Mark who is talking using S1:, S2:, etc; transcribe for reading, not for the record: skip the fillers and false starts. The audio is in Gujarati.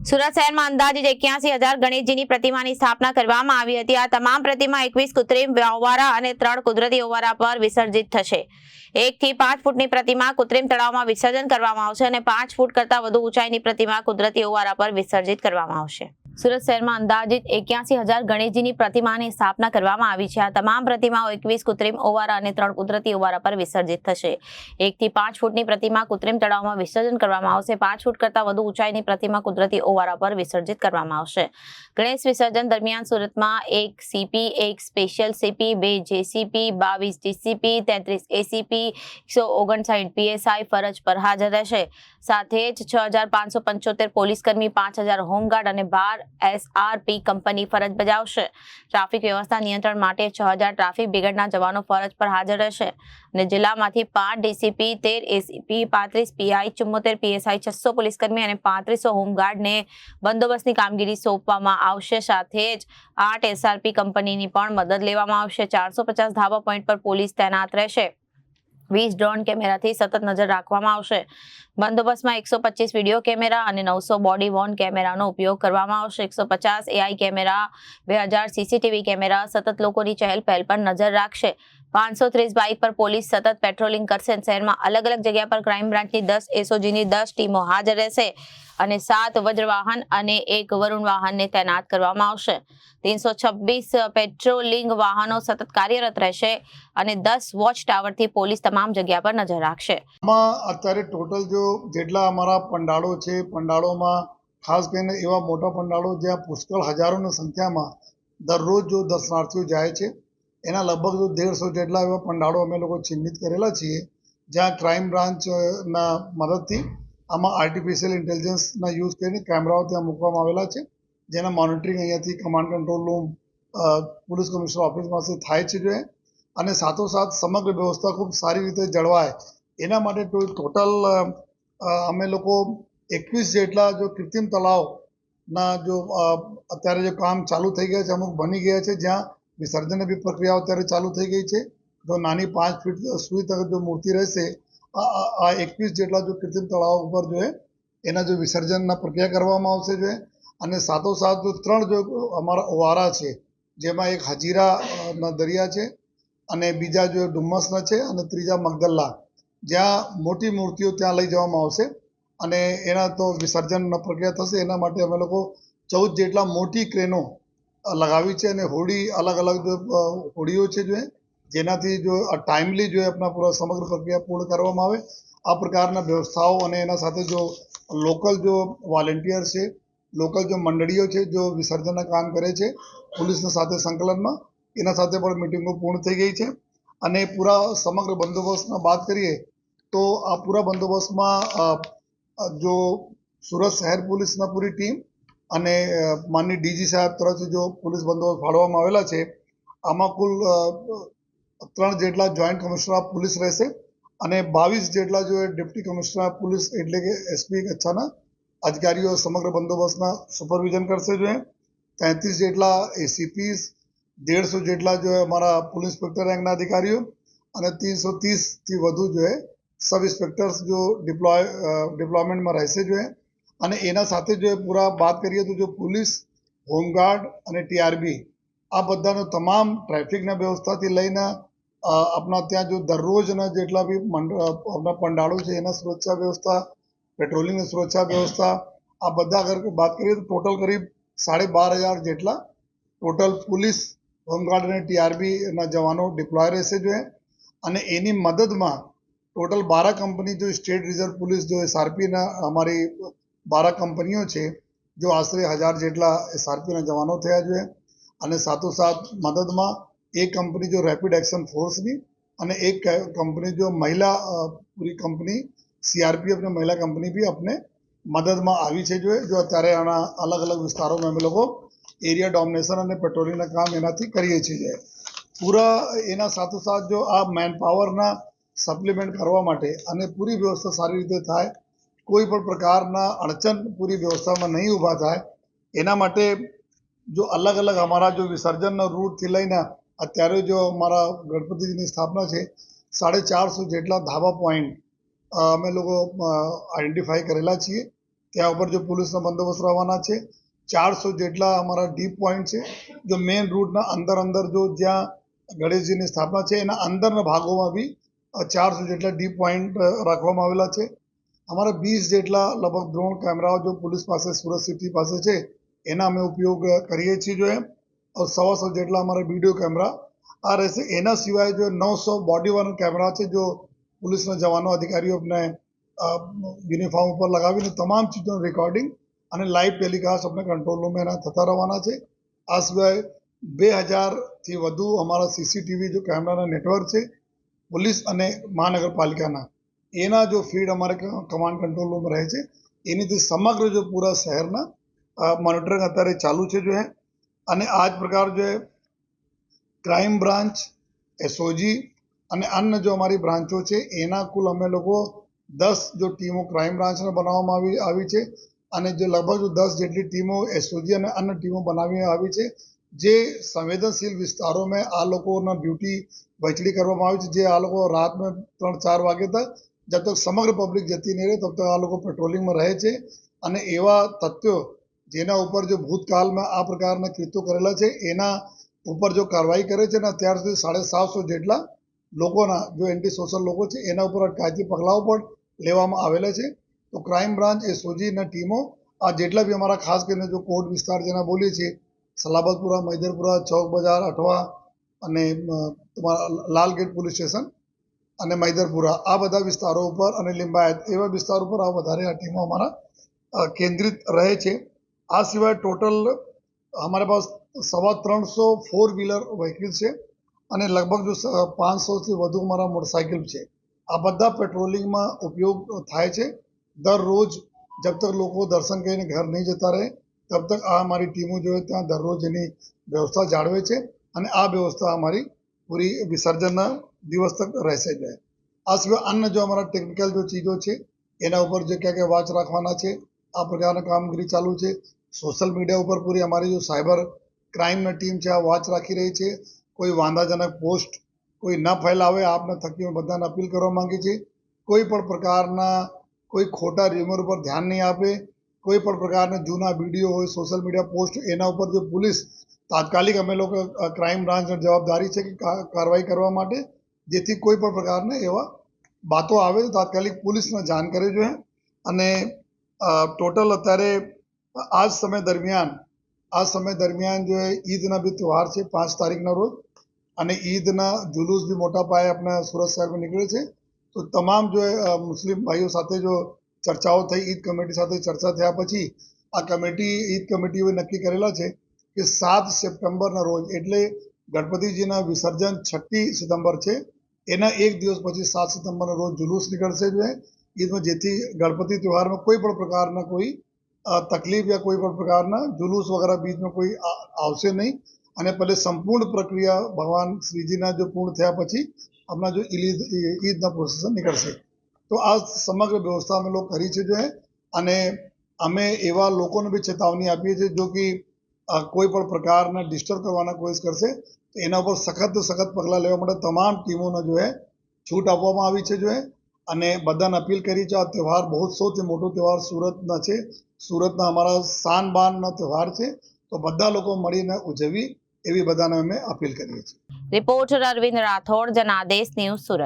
S1: સુરત શહેરમાં અંદાજિત 81,000 ગણેશજીની પ્રતિમાની સ્થાપના કરવામાં આવી હતી। આ તમામ પ્રતિમા 21 કૃત્રિમ ઓવારા અને 3 કુદરતી ઓવારા પર વિસર્જિત થશે। 1 થી 5 ફૂટની પ્રતિમા કૃત્રિમ તળાવમાં વિસર્જન કરવામાં આવશે અને 5 ફૂટ કરતા વધુ ઊંચાઈની પ્રતિમા કુદરતી ઓવારા પર વિસર્જિત કરવામાં આવશે। સુરત શહેરમાં અંદાજિત 81,000 ગણેશજીની પ્રતિમાની સ્થાપના કરવામાં આવી છે। આ તમામ પ્રતિમાઓ 21 કૃત્રિમ ઓવારા અને 3 કુદરતી ઓવારા પર વિસર્જિત થશે। 1 થી 5 ફૂટની પ્રતિમા કૃત્રિમ તળાવમાં વિસર્જન કરવામાં આવશે। 5 ફૂટ કરતા વધુ ઊંચાઈની પ્રતિમા કુદરતી ઓવારા પર વિસર્જિત કરવામાં આવશે। ગણેશ વિસર્જન દરમિયાન સુરતમાં 1 CP, 1 special CP, 2 JCP, 22 DCP, 33 ACP, 159 PSI ફરજ પર હાજર રહેશે। સાથે જ 6,575 પોલીસકર્મી, 5,000 હોમગાર્ડ અને 12 એસઆરપી કંપની ફરજ બજાવશે। ટ્રાફિક વ્યવસ્થા નિયંત્રણ માટે 6,000 ટ્રાફિક બ્રિગેડના જવાનો ફરજ પર હાજર રહેશે અને જિલ્લામાંથી 5 ડીસીપી, 13 એસીપી, 35 પીઆઈ, 74 પીએસઆઈ, 600 પોલીસકર્મી અને 3500 હોમગાર્ડને બંદોબસ્તની કામગીરી સોંપવામાં આવશે। સાથે જ 8 એસઆરપી કંપનીની પણ મદદ લેવામાં આવશે। 450 ધાબા પોઈન્ટ પર પોલીસ તૈનાત રહેશે। 20 ડ્રોન કેમેરાથી સતત નજર રાખવામાં આવશે। બંદોબસ્તમાં 125 વિડીયો કેમેરા અને 900 બોડી વોર્ન કેમેરાનો ઉપયોગ કરવામાં આવશે। 150 એઆઈ કેમેરા, 2000 સીસીટીવી કેમેરા સતત લોકોની ચહેલ પહેલ પર નજર રાખશે। 530 બાઇક પર પોલીસ સતત પેટ્રોલિંગ કરશે। શહેરમાં અલગ અલગ જગ્યા પર ક્રાઇમ બ્રાન્ચની 10 એસઓજીની 10 ટીમો હાજર રહેશે અને 7 વજ્ર વાહન અને 1 વરુણ વાહનને તૈનાત કરવામાં આવશે। 326 પેટ્રોલિંગ વાહનો સતત કાર્યરત રહેશે અને 10 વોચ ટાવરથી પોલીસ તમામ જગ્યા પર નજર રાખશે।
S2: અત્યારે ટોટલ જેટલા અમારા પંડાળો છે, પંડાળોમાં ખાસ કરીને એવા મોટા પંડાળો જ્યાં પુષ્કળ હજારોની સંખ્યામાં દરરોજ જો દર્શનાર્થીઓ જાય છે, એના લગભગ 150 જેટલા એવા પંડાળો અમે લોકો ચિહ્નિત કરેલા છીએ, જ્યાં ક્રાઇમ બ્રાન્ચના મદદથી આમાં આર્ટિફિશિયલ ઇન્ટેલિજન્સના યુઝ કરીને કેમેરાઓ ત્યાં મૂકવામાં આવેલા છે, જેના મોનિટરિંગ અહીંયાથી command control room police commissioner ઓફિસમાંથી થાય છે અને સાથોસાથ સમગ્ર વ્યવસ્થા ખૂબ સારી રીતે જળવાય એના માટે ટોટલ અમે લોકો 21 જેટલા જો કૃત્રિમ તળાવના અત્યારે જે કામ ચાલુ થઈ ગયા છે, અમુક બની ગયા છે, જ્યાં વિસર્જનની બી પ્રક્રિયાઓ અત્યારે ચાલુ થઈ ગઈ છે। જો નાની 5 ફીટ સુધી તક જો મૂર્તિ રહેશે, આ 21 જેટલા જો કૃત્રિમ તળાવ ઉપર એના જો વિસર્જનના પ્રક્રિયા કરવામાં આવશે અને સાથોસાથ 3 જો અમારા ઓવારા છે, જેમાં એક હજીરાના દરિયા છે અને બીજા જો ડુમ્મસના છે અને ત્રીજા મગદલ્લા, જ્યાં મોટી મૂર્તિઓ ત્યાં લઈ જવામાં આવશે અને એના તો વિસર્જનની પ્રક્રિયા થશે। એના માટે અમે લોકો 14 જેટલા મોટી ક્રેનો લગાવી છે અને હોડી અલગ અલગ હોડીઓ છે જેનાથી ટાઈમલી આપણા પૂરા સમગ્ર પ્રક્રિયા પૂર્ણ કરવામાં આવે। આ પ્રકારના વ્યવસ્થાઓ અને એના સાથે લોકલ વોલેન્ટિયર છે, લોકલ મંડળીઓ છે વિસર્જનના કામ કરે છે, પોલીસના સાથે સંકલનમાં એના સાથે પણ મિટિંગો પૂર્ણ થઈ ગઈ છે અને પૂરા સમગ્ર બંદોબસ્તમાં વાત કરીએ તો આ પૂરા બંદોબસ્તમાં સુરત શહેર પોલીસના પૂરી ટીમ અને માનનીય ડીજી સાહેબ તરફથી પોલીસ બંદોબસ્ત ફાળવવામાં આવેલા છે। આમાં કુલ 3 જેટલા જોઈન્ટ કમિશનર ઓફ પોલીસ રહેશે અને 22 જેટલા ડેપ્યુટી કમિશનર ઓફ પોલીસ એટલે કે એસપી કચ્છના અધિકારીઓ સમગ્ર બંદોબસ્તના સુપરવિઝન કરશે। 33 જેટલા એસીપીસ, 150 જેટલા અમારા પોલીસ ઇન્સ્પેક્ટર રેન્કના અધિકારીઓ અને 330થી વધુ સબ ઇન્સ્પેક્ટર્સ ડિપ્લોયમેન્ટમાં રહેશે અને એના સાથે પૂરા વાત કરીએ તો પોલીસ, હોમગાર્ડ અને ટીઆરબી આ બધાનો તમામ ટ્રાફિકના વ્યવસ્થાથી લઈને આપણા ત્યાં દરરોજના જેટલા બી આપણા પંડાળો છે એના સુરક્ષા વ્યવસ્થા, પેટ્રોલિંગની સુરક્ષા વ્યવસ્થા, આ બધા અગર વાત કરીએ તો ટોટલ કરીબ 12,500 જેટલા ટોટલ પોલીસ, હોમગાર્ડ અને ટીઆરબીના જવાનો ડિપ્લોય રહેશે અને એની મદદમાં total 12 company state reserve police એસઆરપીના અમારી 12 કંપનીઓ છે, આશરે 1000 જેટલા એસઆરપીના જવાનો થયા અને સાથોસાથ મદદમાં એક કંપની રેપિડ એક્શન ફોર્સની અને એક કંપની મહિલા પૂરી કંપની સીઆરપીએફની મહિલા કંપની બી આપણે મદદમાં આવી છે અત્યારે આના અલગ અલગ વિસ્તારોમાં અમે લોકો એરિયા ડોમિનેશન અને પેટ્રોલિંગના કામ એનાથી કરીએ છીએ। પૂરા એના સાથોસાથ આ મેન પાવરના સપ્લિમેન્ટ કરવા માટે અને પૂરી વ્યવસ્થા સારી રીતે થાય, કોઈ પણ પ્રકારના અડચણ પૂરી વ્યવસ્થામાં નહીં ઊભા થાય એના માટે અલગ અલગ અમારા વિસર્જનના રૂટથી લઈને અત્યારે અમારા ગણપતિજીની સ્થાપના છે, 450 જેટલા ધાબા પોઈન્ટ અમે લોકો આઈડેન્ટિફાઈ કરેલા છીએ। ત્યાં ઉપર જો પોલીસનો બંદોબસ્ત રહેવાના છે. 400 જેટલા અમારા ડીપ પોઈન્ટ છે. જો મેઇન રૂટના અંદર જો જ્યાં ગણેશજીની સ્થાપના છે એના અંદરના ભાગોમાં બી 400 જેટલા ડીપ પોઈન્ટ રાખવામાં આવેલા છે. અમારા 20 જેટલા લગભગ ડ્રોન કેમેરાઓ જો પોલીસ પાસે સુરત સિટી પાસે છે એના અમે ઉપયોગ કરીએ છીએ. જો 125 જેટલા અમારા વિડીયો કેમેરા આ રહેશે. એના સિવાય જો 900 બોડી વોર્ન કેમેરા છે જો પોલીસના જવાનો અધિકારીઓ આપણે યુનિફોર્મ ઉપર લગાવીને તમામ ચીજોનું રેકોર્ડિંગ અને લાઈવ ટેલિકાસ્ટ આપણે કંટ્રોલ રૂમમાં એના થતા રહેવાના છે. આ સિવાય 2000થી વધુ અમારા સીસીટીવી જો કેમેરાના નેટવર્ક છે પોલીસ અને મહાનગરપાલિકાના એના જો ફીડ અમારે કમાન્ડ કંટ્રોલ રૂમ રહે છે એનીથી સમગ્ર જો પૂરા શહેરના મોનિટરિંગ અત્યારે ચાલુ છે. જો અને આ જ પ્રકાર જો ક્રાઇમ બ્રાન્ચ, એસઓજી અને અન્ય જો અમારી બ્રાન્ચો છે એના કુલ અમે લોકો 10 જો ટીમો ક્રાઇમ બ્રાન્ચને બનાવવામાં આવી છે અને જે લગભગ 10 જેટલી ટીમો એસઓજી અને અન્ય ટીમો બનાવી આવી છે. જે સંવેદનશીલ વિસ્તારોમાં આ લોકોના ડ્યુટી વહેંચણી કરવામાં આવી છે. જે આ લોકો રાતમાં 3-4 વાગે તક જબ તક સમગ્ર પબ્લિક જતી નહીં રહે તબ તક આ લોકો પેટ્રોલિંગમાં રહે છે અને એવા તથ્યો જેના ઉપર જો ભૂતકાળમાં આ પ્રકારના કૃત્યો કરેલા છે એના ઉપર જો કાર્યવાહી કરે છે ને અત્યાર સુધી 750 જેટલા લોકોના જો એન્ટી સોશિયલ લોકો છે એના ઉપર અટકાયતી પગલાઓ પણ લેવામાં આવેલા છે. તો ક્રાઇમ બ્રાન્ચ એસઓજીના ટીમો આ જેટલા બી અમારા ખાસ કરીને જો કોર્ટ વિસ્તાર જેના બોલીએ છીએ સલાબતપુરા, મૈદરપુરા, ચોક બજાર, અઠવા અને તમારા લાલગેટ પોલીસ સ્ટેશન અને મૈદરપુરા આ બધા વિસ્તારો ઉપર અને લિંબાયત એવા વિસ્તારો ઉપર આ વધારે આ ટીમો અમારા કેન્દ્રિત રહે છે. આ સિવાય ટોટલ અમારા પાસે 350 4 વ્હીલર વ્હીકલ છે અને લગભગ જો 500થી વધુ અમારા મોટરસાઇકલ છે. આ બધા પેટ્રોલિંગમાં ઉપયોગ થાય છે. દરરોજ જબ તક લોકો દર્શન કરીને ઘર નહીં જતા રહે તબ તક આ અમારી ટીમો જો ત્યાં દરરોજ એની વ્યવસ્થા જાળવે છે અને આ વ્યવસ્થા અમારી પૂરી વિસર્જનના દિવસ તક રહેશે. આ સિવાય અન્ય જો અમારા ટેકનિકલ જો ચીજો છે એના ઉપર જે ક્યાં વોચ રાખવાના છે આ પ્રકારના કામગીરી ચાલુ છે. સોશિયલ મીડિયા ઉપર પૂરી અમારી જો સાયબર ક્રાઇમની ટીમ છે આ વોચ રાખી રહી છે. કોઈ વાંધાજનક પોસ્ટ કોઈ ન ફેલાવે આપને થકી બધાને અપીલ કરવા માંગીએ છીએ. કોઈ પણ પ્રકારના કોઈ ખોટા ર્યુમર ઉપર ધ્યાન નહીં આપે. કોઈ પણ પ્રકારના જૂના વિડીયો હોય સોશિયલ મીડિયા પોસ્ટ એના ઉપર જો પોલીસ તાત્કાલિક અમે લોકો ક્રાઇમ બ્રાન્ચની જવાબદારી છે કે કાર્યવાહી કરવા માટે જેથી કોઈ પણ પ્રકારના એવા બાતો આવે તો તાત્કાલિક પોલીસને જાણ કરવી જોઈએ. અને ટોટલ અત્યારે આ સમય દરમિયાન જો ઈદના બી તહેવાર છે 5 તારીખના રોજ અને ઈદના જુલુસ બી મોટા પાયે આપણા સુરત શહેરમાં નીકળે છે. તો તમામ જો મુસ્લિમ ભાઈઓ સાથે જો ચર્ચાઓ થઈ ઈદ કમિટી સાથે ચર્ચા થયા પછી આ ઈદ કમિટીઓએ નક્કી કરેલા છે કે 7 સપ્ટેમ્બરના રોજ એટલે ગણપતિજીના વિસર્જન 6 સપ્ટેમ્બર છે એના એક દિવસ પછી 7 સપ્ટેમ્બરના રોજ જુલુસ નીકળશે જો ઈદમાં જેથી ગણપતિ તહેવારમાં કોઈ પણ પ્રકારના કોઈ તકલીફ યા કોઈ પણ પ્રકારના જુલુસ વગેરે બીચમાં કોઈ આવશે નહીં અને પહેલે સંપૂર્ણ પ્રક્રિયા ભગવાન શ્રીજીના જો પૂર્ણ થયા પછી આપણા જો ઈદના પ્રોસેસર નીકળશે. તો આ સમગ્ર વ્યવસ્થા અમે લોકો કરી છે જો અને અમે એવા લોકોને બી ચેતવણી આપીએ છીએ જો કે કોઈ પણ પ્રકારના ડિસ્ટર્બ કરવાના કોશિશ કરશે તો એના ઉપર સખત પગલાં લેવા માટે તમામ ટીમોને જો છૂટ આપવામાં આવી છે જો અને બધાને અપીલ કરી છે. આ તહેવાર બહુ સૌથી મોટો તહેવાર સુરતના છે. સુરતના અમારા શાન બાનના તહેવાર છે તો બધા લોકો મળીને ઉજવી એવી બધાને અમે અપીલ કરીએ છીએ.
S1: Reporter Arvind Rathod, Janadesh news, Surat.